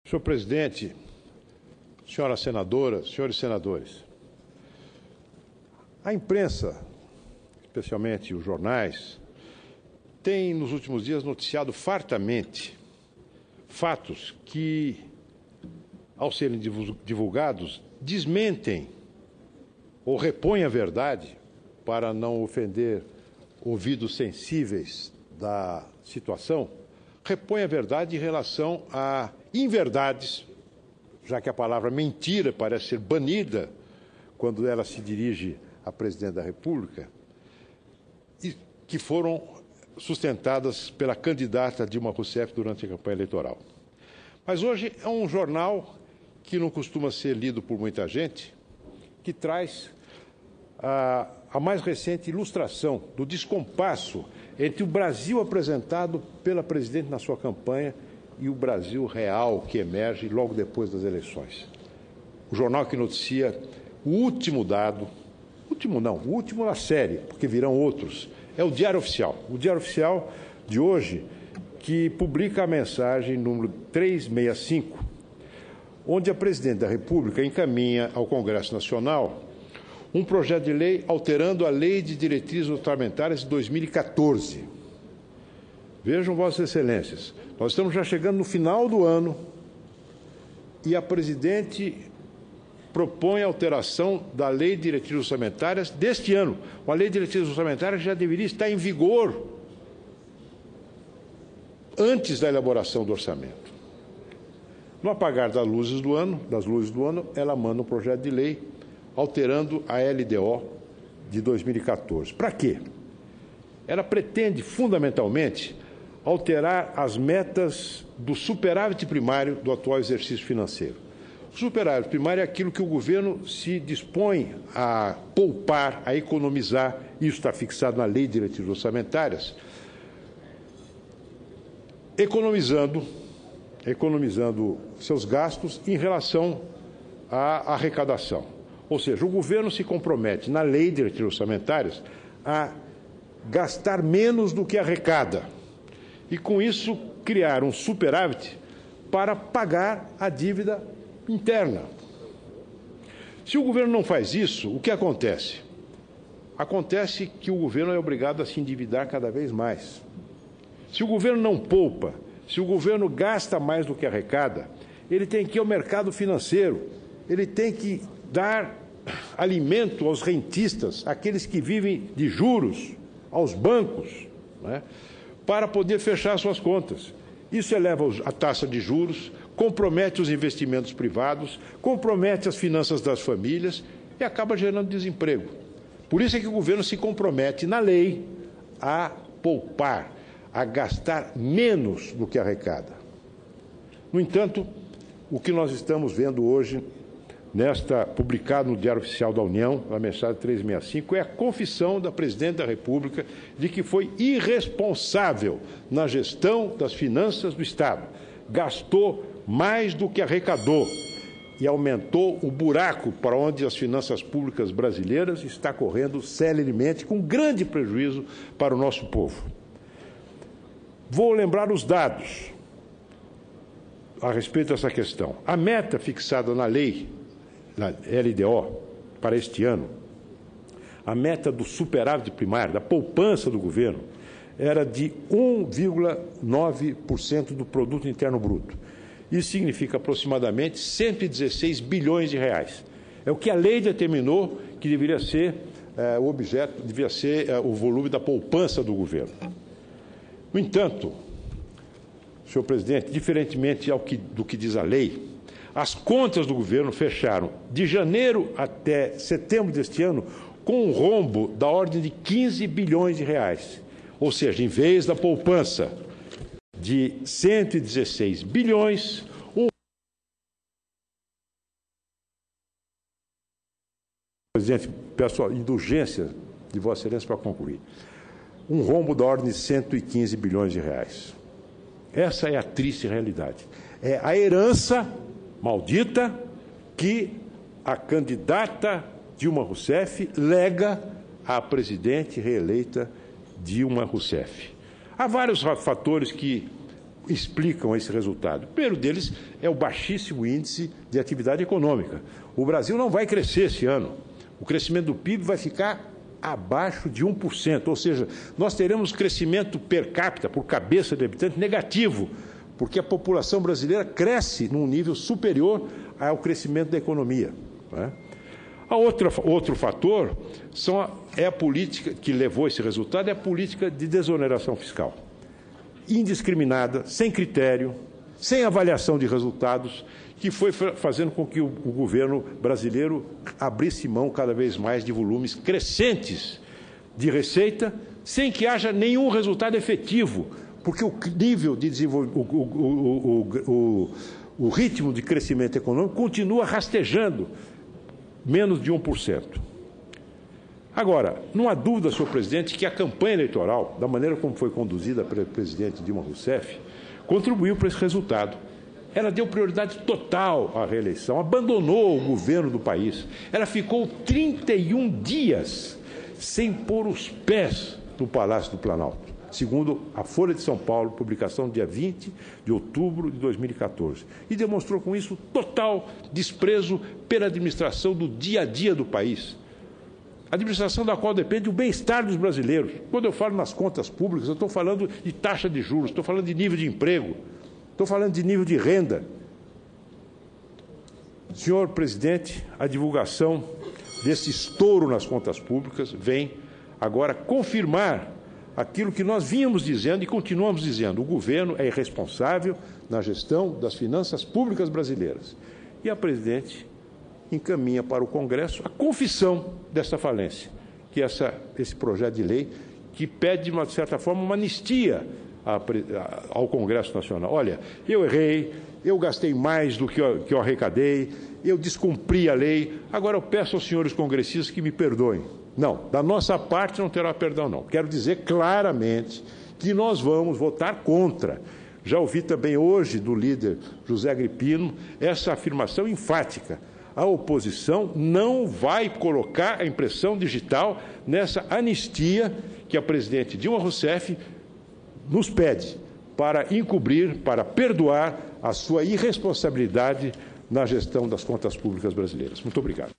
Senhor presidente, senhoras senadoras, senhores senadores, a imprensa, especialmente os jornais, tem nos últimos dias noticiado fartamente fatos que, ao serem divulgados, desmentem ou repõem a verdade para não ofender ouvidos sensíveis da situação, repõe a verdade em relação a inverdades, já que a palavra mentira parece ser banida quando ela se dirige a presidente da República, e que foram sustentadas pela candidata Dilma Rousseff durante a campanha eleitoral. Mas hoje é um jornal que não costuma ser lido por muita gente, que traz a mais recente ilustração do descompasso entre o Brasil apresentado pela presidente na sua campanha e o Brasil real que emerge logo depois das eleições. O jornal que noticia o último dado, o último na série, porque virão outros, é o Diário Oficial. O Diário Oficial de hoje, que publica a mensagem número 365, onde a presidente da República encaminha ao Congresso Nacional um projeto de lei alterando a Lei de Diretrizes Orçamentárias de 2014. Vejam, Vossas Excelências, nós estamos já chegando no final do ano e a presidente propõe a alteração da Lei de Diretrizes Orçamentárias deste ano. Uma Lei de Diretrizes Orçamentárias já deveria estar em vigor antes da elaboração do orçamento. No apagar das luzes do ano, ela manda um projeto de lei alterando a LDO de 2014. Para quê? Ela pretende, fundamentalmente, alterar as metas do superávit primário do atual exercício financeiro. O superávit primário é aquilo que o governo se dispõe a poupar, a economizar, isso está fixado na Lei de Diretrizes Orçamentárias, economizando seus gastos em relação à arrecadação. Ou seja, o governo se compromete na Lei de Diretrizes Orçamentárias a gastar menos do que arrecada e, com isso, criar um superávit para pagar a dívida interna. Se o governo não faz isso, o que acontece? Acontece que o governo é obrigado a se endividar cada vez mais. Se o governo não poupa, se o governo gasta mais do que arrecada, ele tem que ir ao mercado financeiro, ele tem que dar alimento aos rentistas, aqueles que vivem de juros, aos bancos, né, para poder fechar suas contas. Isso eleva a taxa de juros, compromete os investimentos privados, compromete as finanças das famílias e acaba gerando desemprego. Por isso é que o governo se compromete na lei a poupar, a gastar menos do que arrecada. No entanto, o que nós estamos vendo hoje, publicado no Diário Oficial da União, a mensagem 365, é a confissão da presidente da República de que foi irresponsável na gestão das finanças do Estado. Gastou mais do que arrecadou e aumentou o buraco para onde as finanças públicas brasileiras está correndo celeremente, com grande prejuízo para o nosso povo. Vou lembrar os dados a respeito dessa questão. A meta fixada na lei, na LDO, para este ano, a meta do superávit primário, da poupança do governo, era de 1,9% do produto interno bruto. Isso significa aproximadamente 116 bilhões de reais. É o que a lei determinou que deveria ser o volume da poupança do governo. No entanto, senhor presidente, diferentemente do que diz a lei, as contas do governo fecharam de janeiro até setembro deste ano com um rombo da ordem de 15 bilhões de reais. Ou seja, em vez da poupança de 116 bilhões, presidente, peço a indulgência de Vossa Excelência para concluir. Um rombo da ordem de 115 bilhões de reais. Essa é a triste realidade. É a herança maldita que a candidata Dilma Rousseff lega à presidente reeleita Dilma Rousseff. Há vários fatores que explicam esse resultado. O primeiro deles é o baixíssimo índice de atividade econômica. O Brasil não vai crescer esse ano. O crescimento do PIB vai ficar abaixo de 1%, ou seja, nós teremos crescimento per capita, por cabeça de habitante, negativo, porque a população brasileira cresce num nível superior ao crescimento da economia. Né? Outro fator é a política que levou esse resultado, é a política de desoneração fiscal. Indiscriminada, sem critério, sem avaliação de resultados, que foi fazendo com que o governo brasileiro abrisse mão cada vez mais de volumes crescentes de receita, sem que haja nenhum resultado efetivo, porque o nível de desenvolvimento, o ritmo de crescimento econômico continua rastejando menos de 1%. Agora, não há dúvida, senhor presidente, que a campanha eleitoral, da maneira como foi conduzida pelo presidente Dilma Rousseff, contribuiu para esse resultado. Ela deu prioridade total à reeleição, abandonou o governo do país. Ela ficou 31 dias sem pôr os pés no Palácio do Planalto, segundo a Folha de São Paulo, publicação dia 20 de outubro de 2014. E demonstrou com isso total desprezo pela administração do dia a dia do país. Administração da qual depende o bem-estar dos brasileiros. Quando eu falo nas contas públicas, eu estou falando de taxa de juros, estou falando de nível de emprego, estou falando de nível de renda. Senhor presidente, a divulgação desse estouro nas contas públicas vem agora confirmar aquilo que nós vínhamos dizendo e continuamos dizendo. O governo é irresponsável na gestão das finanças públicas brasileiras. E a presidente encaminha para o Congresso a confissão dessa falência, que é esse projeto de lei que pede, de uma certa forma, uma anistia ao Congresso Nacional. Olha, eu errei, eu gastei mais do que eu arrecadei, eu descumpri a lei, agora eu peço aos senhores congressistas que me perdoem. Não, da nossa parte não terá perdão, não. Quero dizer claramente que nós vamos votar contra. Já ouvi também hoje do líder José Agripino essa afirmação enfática. A oposição não vai colocar a impressão digital nessa anistia que a presidente Dilma Rousseff nos pede para encobrir, para perdoar a sua irresponsabilidade na gestão das contas públicas brasileiras. Muito obrigado.